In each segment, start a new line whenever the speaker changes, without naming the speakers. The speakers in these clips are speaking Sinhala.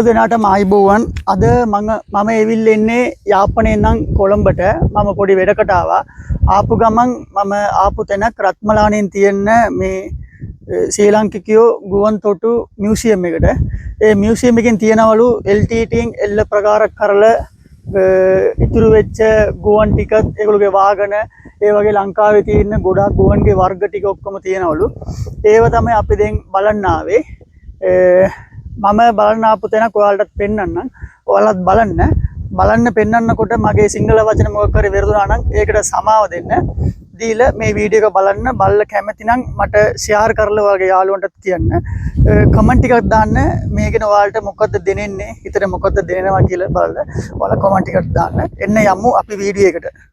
දෙනාටම ආයිබෝවන් අද මම එවිල්ලා ඉන්නේ යාපනයෙන් නම් කොළඹට මම පොඩි වැඩකට ආපු ගමන් මම ආපු තැනක් රත්මලානෙන් තියෙන මේ ශ්‍රී ලාංකිකයෝ ගුවන්තොටු මියුසියම් එකට. ඒ මියුසියම් එකෙන් තියෙනවලු LTTෙන් එල්ල ප්‍රකාරක කරලා ඉතුරු වෙච්ච ගුවන් ටිකත් ඒගොල්ලෝගේ වාහන ඒ වගේ ලංකාවේ තියෙන ගොඩාක් ගුවන්ගේ වර්ග ටික ඔක්කොම තියෙනවලු. ඒව තමයි අපි දැන් බලන්න ආවේ. මම බලන්න ආපු තැනක් ඔයාලටත් පෙන්වන්නම්. ඔයාලත් බලන්න පෙන්වන්නකොට මගේ සිංහල වචන මොකක් හරි වැරදුනා නම් ඒකට සමාව දෙන්න. දීලා මේ වීඩියෝ එක බලලා කැමති නම් මට ෂෙයාර් කරලා ඔයාගේ යාළුවන්ටත් කියන්න. කමෙන්ට් ටිකක් දාන්න මේකෙන් ඔයාලට මොකද්ද දැනෙන්නේ? හිතට මොකද්ද දැනෙනවා කියලා බලලා ඔයාලා කමෙන්ට් ටිකක් දාන්න. එන්න යමු අපි වීඩියෝ එකට.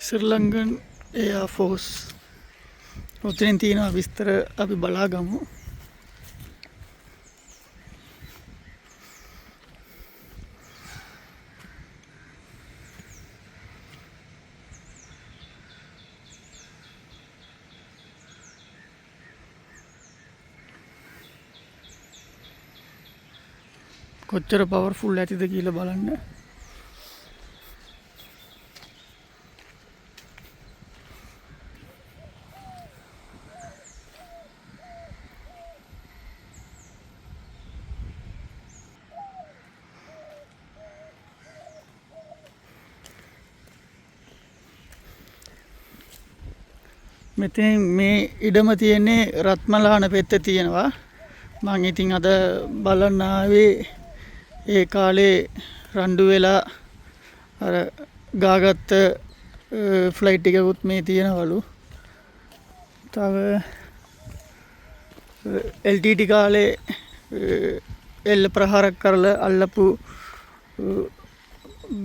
ශ්‍රී ලංකන් එයාර් ෆෝස් ඔතනින් තියෙන විස්තර අපි බලා ගමු. කොච්චර පවර්ෆුල් ඇතිද කියලා බලන්න. මෙතෙන් මේ ඉඩම තියෙන්නේ රත්මලාන පෙත්තේ තියෙනවා. මම ඉතින් අද බලන්න ආවේ ඒ කාලේ රණ්ඩු වෙලා අර ගාගත්ත ෆ්ලයිට් එකකුත් මේ තියෙනවලු. තව LTT කාලේ එල්ල ප්‍රහාරක් කරලා අල්ලපු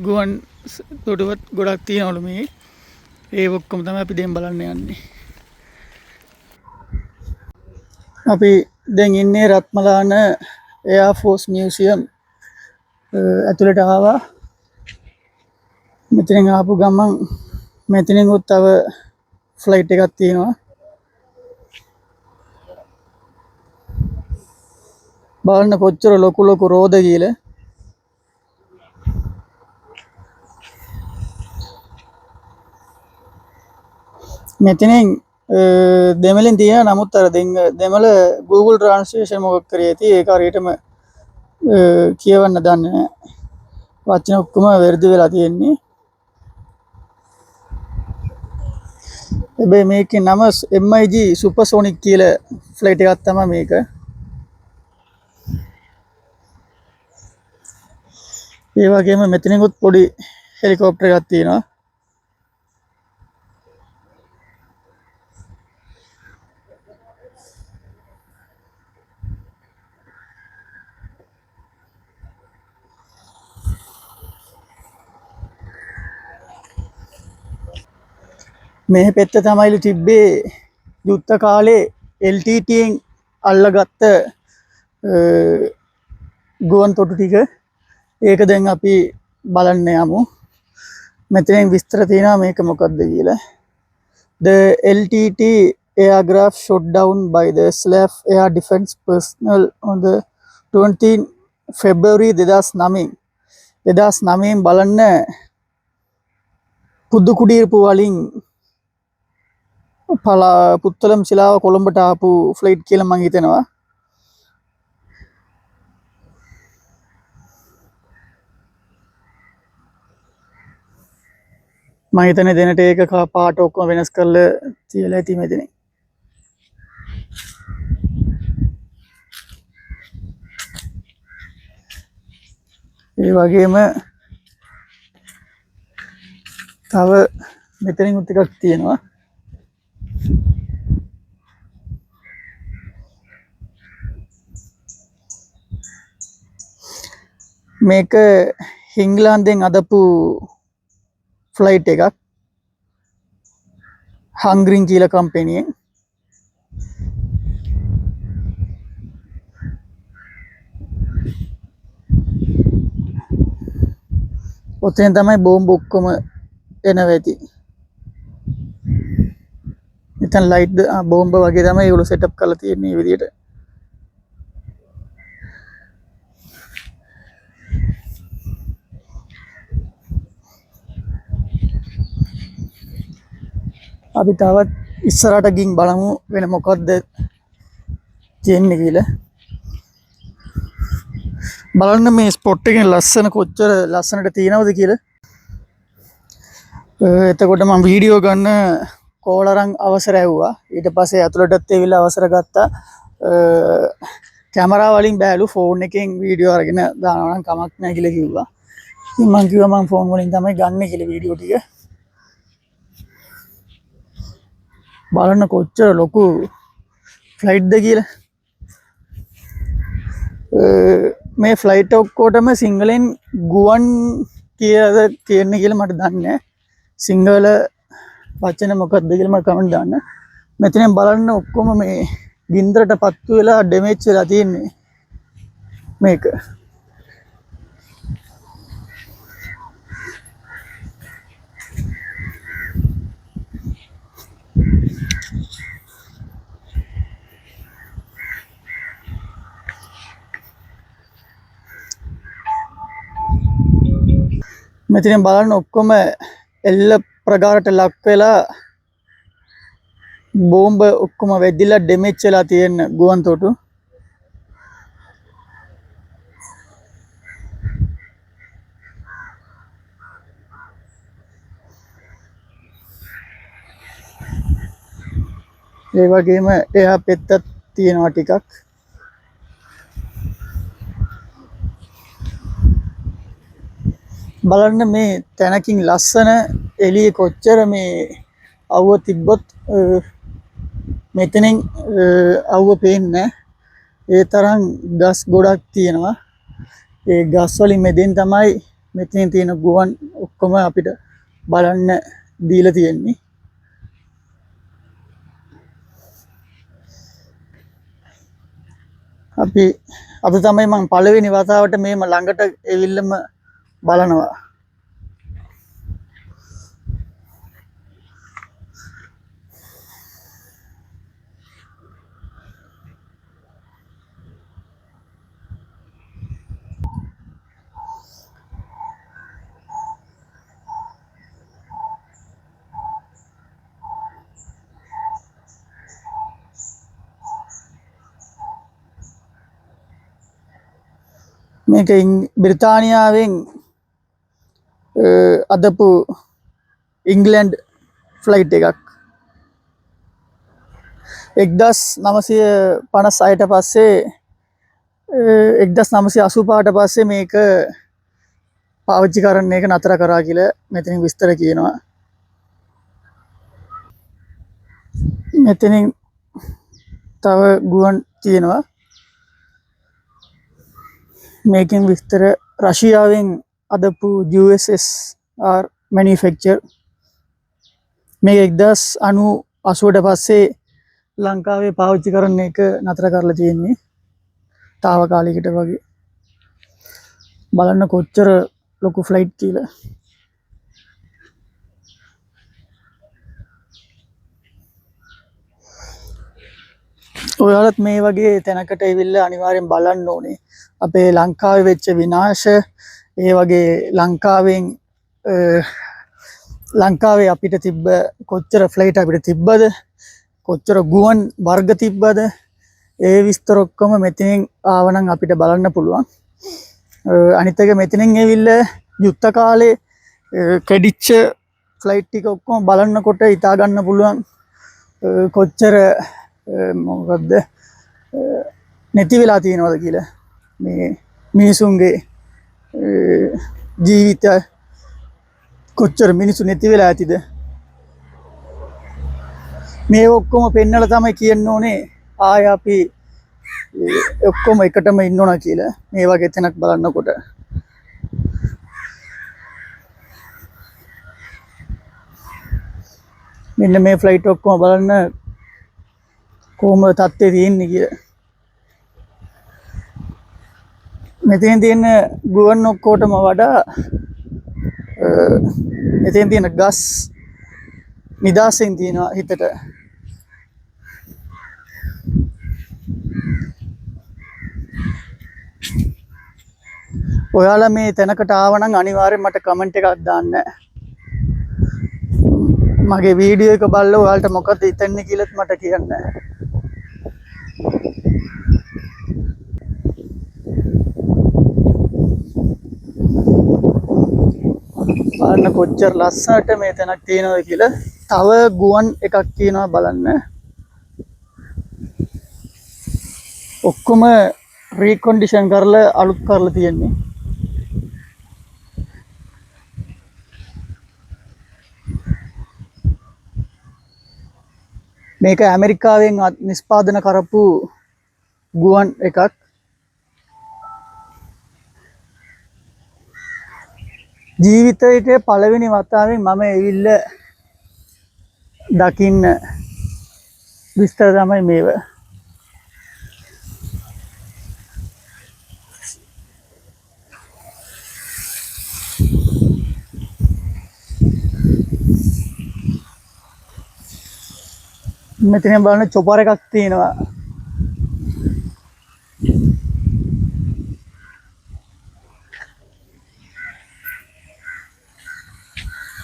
ගුවන් තොටුවත් ගොඩක් තියෙනවලු මේ. ඒ ඔක්කොම තමයි අපි දැන් බලන්න යන්නේ. අපි දැන් ඉන්නේ රත්මලාන එයාර් ෆෝස් මියුසියම් ඇතුළට ආවා. මෙතනින් ආපු ගමන් මෙතනින් උත් තව ෆ්ලයිට් එකක් තියෙනවා. බලන්න කොච්චර ලොකු රෝද කියලා. මෙතනින් දෙමළෙන් තියෙන නමුත් අර දෙමළ Google Translation මොකක් කරේ ඇති ඒක හරියටම කියවන්න දන්නේ නැහැ. වචන ඔක්කොම වැරදි වෙලා තියෙන්නේ. හැබැයි මේකේ නම MiG Supersonic කියලා ෆ්ලයිට් එකක් තමයි මේක. ඒ වගේම මෙතනින්ත් පොඩි හෙලිකොප්ටර් එකක් තියෙනවා. මේ පෙත්ත තමයිලු තිබ්බේ යුද්ධ කාලේ LTTෙන් අල්ලගත්ත ගුවන් තොටු ටික. ඒක දැන් අපි බලන්න යමු. මෙතනින් විස්තර තියෙනවා මේක මොකක්ද කියලා. The LTT aircraft shot down by the SLAF air defense personnel on the 20 February 2009. 2009 බලන්න පුදු කුඩීරපු වලින් පුත්තලම් ශිලාව කොළඹට ආපු ෆ්ලයිට් කියලා මම හිතනවා. මම හිතන්නේ දැනට ඒක පාට ඔක්කොම වෙනස් කරලා තියලා ඇති මෙතන. ඒ වගේම තව මෙතනින් උත් ටිකක් තියෙනවා. මේක හිංග්ලන්තෙන් අදපු ෆ්ලයිට් එකක් හංග්‍රින් කියලා කම්පැනියෙන්. ඔතෙන් තමයි බෝම්බ ඔක්කොම එනවා ඇති. ඉතින් ලයිට් බෝම්බ වගේ තමයි ඒගොල්ලෝ සෙටප් කරලා තියෙන්නේ මේ විදිහට. අපි තවත් ඉස්සරහට ගින් බලමු වෙන මොකක්ද තියෙන්නේ කියලා. බලන්න මේ ස්පොට් එකේ ලස්සන කොච්චර ලස්සනට තියෙනවද කියලා. එතකොට මම වීඩියෝ ගන්න කෝලරන් අවසර ඇව්වා. ඊට පස්සේ ඇතුළටත් ඇවිල්ලා අවසර ගත්තා. කැමරා වලින් බෑලු ෆෝන් එකෙන් වීඩියෝ අරගෙන දානවා නම් කමක් නැහැ කියලා කිව්වා. ඉතින් මම කිව්වා මම ෆෝන් වලින් තමයි ගන්න කියලා වීඩියෝ ටික. බලන්න කොච්චර ලොකු ෆ්ලයිට්ද කියලා. මේ ෆ්ලයිට් ඔක්කොටම සිංහලෙන් ගුවන් කියලාද කියන්නේ කියලා මට දන්නේ නැහැ. සිංහල වචන මොකක්ද කියලා මට කමෙන්ට් දාන්න. මෙතනින් බලන්න ඔක්කොම මේ ගින්දරට පත්තු වෙලා ඩැමේජ් වෙලා තියෙන්නේ මේක. මෙතනින් බලන්න ඔක්කොම එල්ල ප්‍රකාරයට ලක් වෙලා බෝම්බ ඔක්කොම වැදිලා ඩැමේජ් වෙලා තියෙන ගුවන් තොටු. ඒ වගේම එහා පැත්තත් තියෙනවා ටිකක්. බලන්න මේ තැනකින් ලස්සන එළිය කොච්චර මේ අවුව තිබ්බොත් මෙතනින් අවුව පේන්නේ. ඒ තරම් ගස් ගොඩක් තියෙනවා. ඒ ගස් වලින් මෙදෙන් තමයි මෙතනින් තියෙන ගුවන් ඔක්කොම අපිට බලන්න දීලා තියෙන්නේ. අපි අද තමයි මම පළවෙනි වතාවට මේම ළඟට එවිල්ලම බලනවා. මේක බ්‍රිතානියාවෙන් අදපු ඉංග්ලන්ඩ් ෆ්ලයිට් එකක්. 1956ට පස්සේ 1985ට පස්සේ මේක පාවිච්චි කරන්න එක නතර කරා කියලා මෙතනින් විස්තර කියනවා. මෙතනින් තව ගුවන් තියෙනවා. මේකෙන් විස්තර රෂියාවෙන් අදපු USSR manufacture මේ 1980ට පස්සේ ලංකාවේ පාවිච්චි කරන එක නතර කරලා තියෙන්නේ తాවකාලිකට වගේ. බලන්න කොච්චර ලොකු ෆ්ලයිට් කියලා. ඔයාලත් මේ වගේ තැනකට ඇවිල්ලා අනිවාර්යෙන් බලන්න ඕනේ. අපේ ලංකාවේ වෙච්ච විනාශ, ඒ වගේ ලංකාවේ අපිට තිබ්බ කොච්චර ෆ්ලයිට් අපිට තිබ්බද, කොච්චර ගුවන් වර්ග තිබ්බද, ඒ විස්තර ඔක්කොම මෙතනින් ආවනම් අපිට බලන්න පුළුවන්. අනිත් එක මෙතනින් ඇවිල්ලා යුද්ධ කාලේ කැඩිච්ච ෆ්ලයිට් ටික ඔක්කොම බලනකොට හිතා ගන්න පුළුවන් කොච්චර මොකද්ද නැති වෙලා තියෙනවද කියලා. මේ මිනිසුන්ගේ ජීවිත කොච්චර මිනිසු නැති වෙලා ඇතිද. මේ ඔක්කොම පෙන්නලා තමයි කියන්න ඕනේ ආය අපි ඔක්කොම එකටම ඉන්න ඕන කියලා මේ වගේ තැනක් බලනකොට. මෙන්න මේ ෆ්ලයිට් ඔක්කොම බලන්න කොහොම තත්ත්වයේ තියෙන්නේ කියලා. මෙතෙන් තියෙන ගුවන් ඔක්කොටම වඩා මෙතෙන් තියෙන ගස් නිදාසෙන් තියෙනවා හිතට. ඔයාලා මේ තැනකට ආවනම් අනිවාර්යෙන් මට කමෙන්ට් එකක් දාන්න. මගේ වීඩියෝ එක බලලා ඔයාලට මොකක්ද හිතෙන්නේ කියලාත් මට කියන්න. බලන්න කොච්චර ලස්සනට මේ තැනක් තියෙනවද කියලා. තව ගුවන් එකක් තියෙනවා බලන්න. ඔක්කොම රීකන්ඩිෂන් කරලා අලුත් කරලා තියෙන්නේ. මේක ඇමරිකාවෙන් නිෂ්පාදන කරපු ගුවන් එකක්. ජීවිතයේ පළවෙනි වතාවෙන් මම ඇවිල්ලා දකින්න විස්තර තමයි මේව. මෙතන බලන්න චොපර් එකක් තියෙනවා.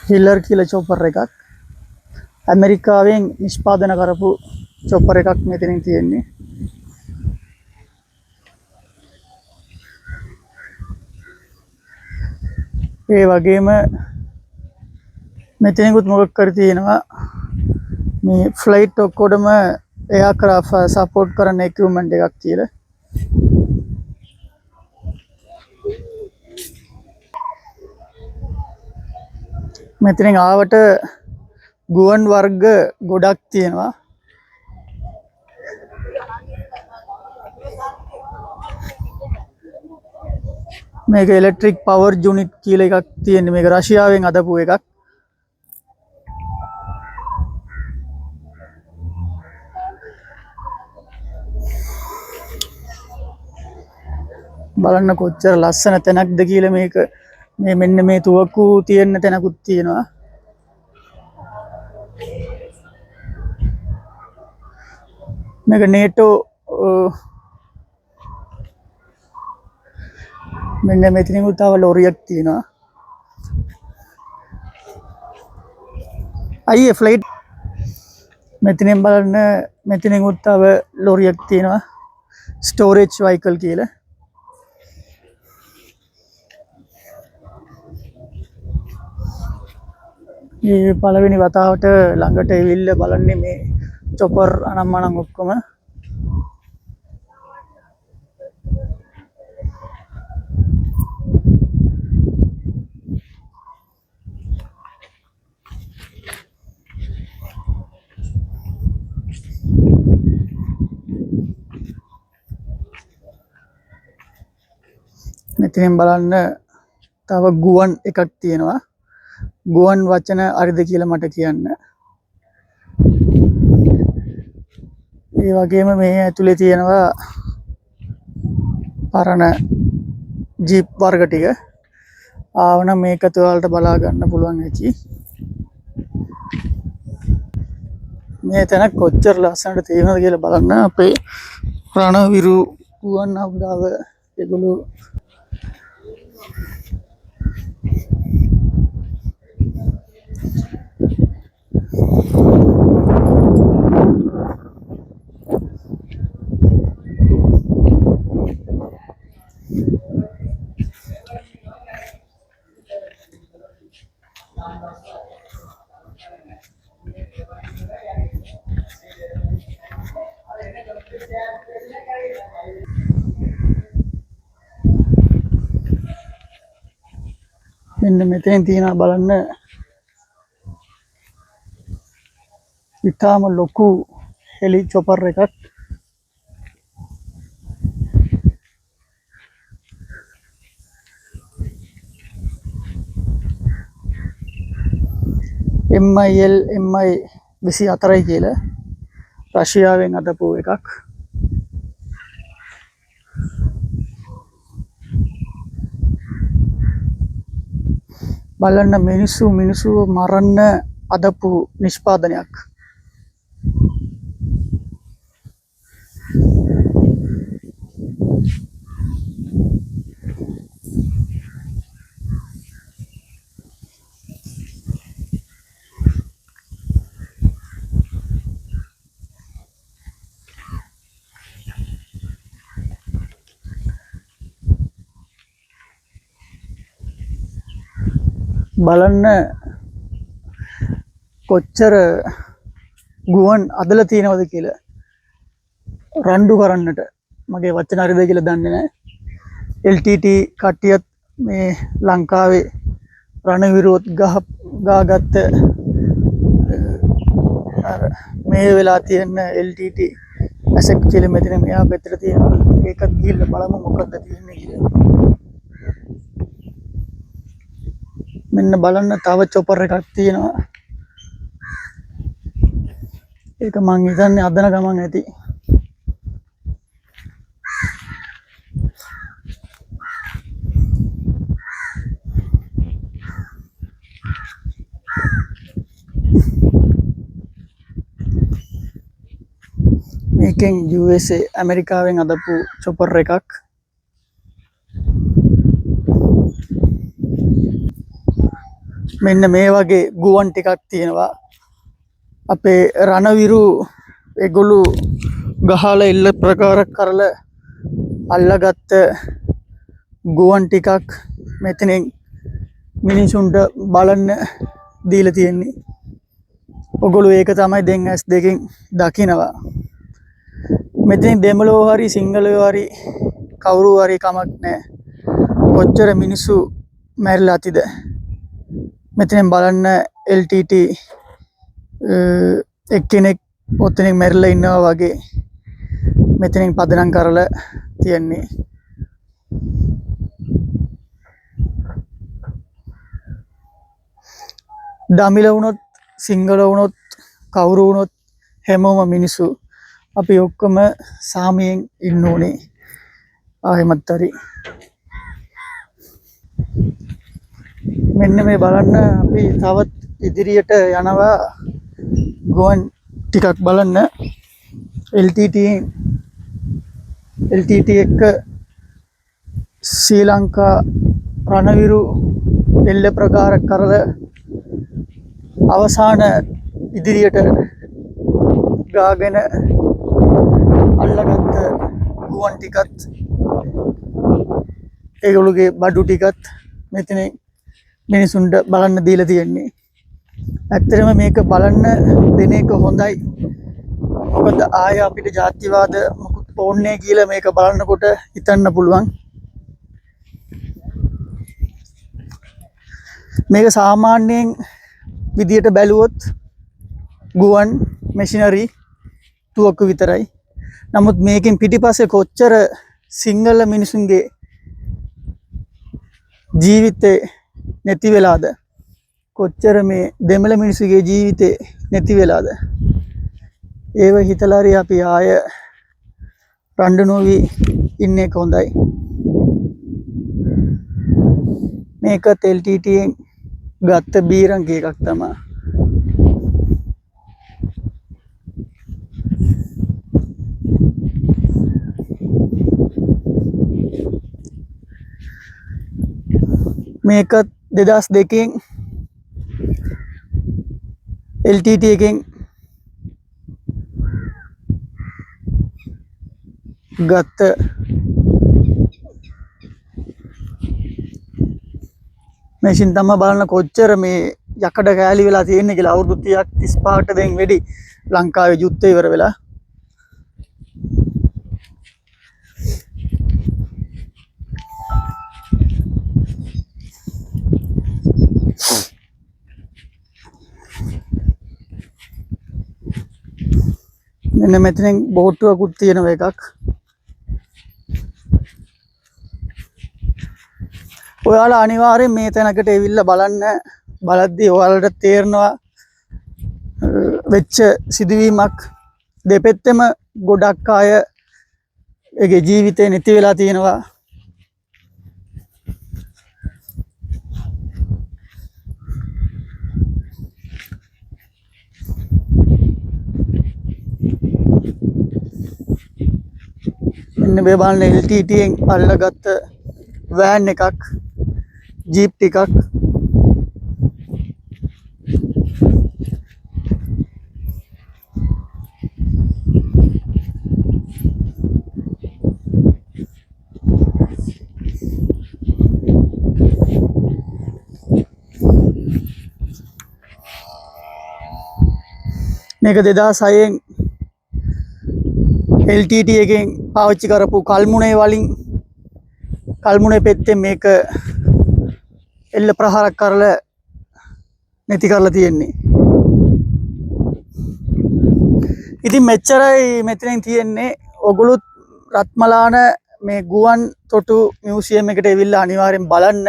හිලර් කියලා චොපර් එකක්. ඇමරිකාවෙන් නිෂ්පාදන කරපු චොපර් එකක් මෙතනින් තියෙන්නේ. ඒ වගේම මෙතනිකුත් මොකක් කර තියෙනවා මේ ෆ්ලයිට් ඔක්කොටම එයාක්‍රාෆ්ට් සපෝට් කරන ඉක්විප්මන්ට් එකක් කියලා. මෙතනින් ආවට ගුවන් වර්ග ගොඩක් තියෙනවා. මේක ඉලෙක්ට්‍රික් පවර් යුනිට් කියලා එකක් තියෙන්නේ. මේක රෂියාවෙන් අදපු එකක්. බලන්න කොච්චර ලස්සන තැනක්ද කියලා. මේක මේ මෙන්න මේ තුවක්කු තියෙන තැනකුත් තියෙනවා. මේක නේටෝ මෙන්න මෙතනින් තව ලොරියක් තියෙනවා. අයියේ ෆ්ලයිට් මෙතනින් බලන්න මෙතනින් තව ලොරියක් තියෙනවා. ස්ටෝරේජ් වෙහිකල් කියලා. මේ පළවෙනි වතාවට ළඟට එවිල්ලා බලන්නේ මේ චොපර් අනම්මනම් ඔක්කොම. මෙතනින් බලන්න තව ගුවන් එකක් තියෙනවා. ගුවන් වචන අරිද කියලා මට කියන්න. ඒ වගේම මේ ඇතුලේ තියෙනවා පරණ ජීප් වර්ග ටික. ආවනම් මේකත් ඔයාලට බලා ගන්න පුළුවන් ඇති. මේ තැන කොච්චර ලස්සනට තියෙනවද කියලා බලන්න. අපේ රණවිරු ගුවන් හමුදාව ඒගොල්ලෝ මෙන්න මෙතෙන් තියෙනවා බලන්න ඉතාම ලොකු හෙලි චොපර් එකක්. MIL MI 24යි කියලා රෂ්‍යාවෙන් අදපු එකක්. බලන්න මිනිස්සු මරන්න අදපු නිෂ්පාදනයක්. බලන්න කොච්චර ගුවන් අදලා තියෙනවද කියලා. රණ්ඩු කරන්නට මගේ වචන හරිද කියලා දන්නේ නැහැ. LTT කට්ටියත් මේ ලංකාවේ රණවිරුවත් ගාගත්ත මේ වෙලා තියෙන LTT ඇසෙක් කියලා මෙතන මෙහා පැත්තට තියෙනවා. ඒකත් ගිහිල්ලා බලමු මොකක්ද තියෙන්නේ කියලා. මෙන්න බලන්න තව චොපර් එකක් තියෙනවා. ඒක මං හිතන්නේ අදන ගමන් ඇති. මේකෙන් USA ඇමරිකාවෙන් අදපු චොපර් එකක්. මෙන්න මේ වගේ ගුවන් ටිකක් තියෙනවා. අපේ රණවිරු ඒගොල්ලෝ ගහලා එල්ල ප්‍රකාර කරලා අල්ලගත්ත ගුවන් ටිකක් මෙතනින් මිනිසුන්ට බලන්න දීලා තියෙන්නේ. ඔගොල්ලෝ ඒක තමයි දැන් S2 දකිනවා. මෙතනින් දෙමළෝ හරි සිංහලෝ හරි කවුරු හරි කමක් නැහැ. කොච්චර මිනිස්සු මැරිලා ඇතිද? මෙතනින් බලන්න LTT එක්කෙනෙක් ඔතනින් මැරිලා ඉන්නවා වගේ මෙතනින් පදනම් කරලා තියෙන්නේ. දමිළ වුණොත් සිංහල වුණොත් කවුරු වුණොත් හැමෝම මිනිස්සු. අපි ඔක්කොම සාමයෙන් ඉන්න ඕනේ. ආයෙමත් හරි. මෙන්න මේ බලන්න අපි තවත් ඉදිරියට යනවා. ගුවන් ටිකක් බලන්න. LTT එක්ක ශ්‍රී ලංකා රණවිරු එල්ල ප්‍රකාර කරලා අවසාන ඉදිරියට ගාගෙන අල්ලගත්ත ගුවන් ටිකත් ඒගොල්ලෝගේ බඩු ටිකත් මෙතන මිනිසුන්ට බලන්න දීලා තියෙන්නේ. ඇත්තටම මේක බලන්න දෙන එක හොඳයි. මොකද ආය අපිට ජාතිවාද මොකුත් ඕනේ කියලා මේක බලනකොට හිතන්න පුළුවන්. මේක සාමාන්‍යයෙන් විදියට බැලුවොත් ගුවන් මැෂිනරි තුවක්කු විතරයි. නමුත් මේකෙන් පිටිපස්සේ කොච්චර සිංහල මිනිසුන්ගේ ජීවිතේ නැති වෙලාද? කොච්චර මේ දෙමළ මිනිසුගේ ජීවිතේ නැති වෙලාද? ඒව හිතලා හරි අපි ආය රණ්ඩු නොවි ඉන්න එක හොඳයි. මේක LTT ෙන් ගත්ත බීරංග එකක් තමයි. මේක 2002 LTT එකෙන් ගත්ත මැෂින් තමයි. බලන්න කොච්චර මේ යකඩ කෑලි වෙලා තියෙන්නේ කියලා. අවුරුදු 30ක් 35කට දැන් වැඩි ලංකාවේ යුද්ධය ඉවර වෙලා. මෙන්න මෙතනින් බෝට්ටුවකුත් තියෙනවා එකක්. ඔයාලා අනිවාර්යෙන් මේ තැනකට ඇවිල්ලා බලන්න. බලද්දී ඔයාලට තේරෙනවා වෙච්ච සිදුවීමක් දෙපැත්තෙම ගොඩක් අය ඒගේ ජීවිතේ නැති වෙලා තියෙනවා. මෙන්න මේ බලන්න LTT ෙන් අල්ලගත්ත වෑන් එකක් ජීප් ටිකක් මේක 2006 LTT එකෙන් පාවිච්චි කරපු කල්මුණේ වලින් කල්මුණේ පෙත්තෙන් මේක එල්ල ප්‍රහාරක් කරලා නැති කරලා තියෙන්නේ. ඉතින් මෙච්චරයි මෙතනින් තියෙන්නේ. ඔගොල්ලොත් රත්මලාන මේ ගුවන් තොටු මියුසියම් එකට ඇවිල්ලා අනිවාර්යෙන් බලන්න.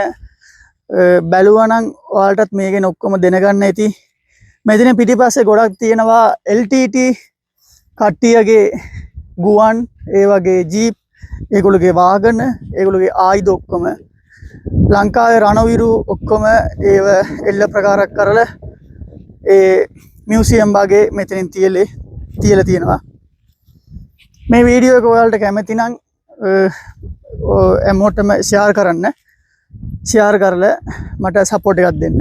බැලුවා නම් ඔයාලටත් මේ ගැන ඔක්කොම දැනගන්න ඇති. මෙතන පිටිපස්සේ ගොඩක් තියෙනවා LTT කට්ටියගේ ගුවන්, ඒ වගේ ජීප්, ඒගොල්ලෝගේ වාහන, ඒගොල්ලෝගේ ආයුධ ඔක්කොම ලංකාවේ රණවිරු ඔක්කොම ඒව එල්ල ප්‍රකාරක් කරලා ඒ මියුසියම් වගේ මෙතනින් තියලා තියෙනවා. මේ වීඩියෝ එක ඔයාලට කැමති නම් හැමෝටම ෂෙයාර් කරන්න. ෂෙයාර් කරලා මට සපෝට් එකක් දෙන්න.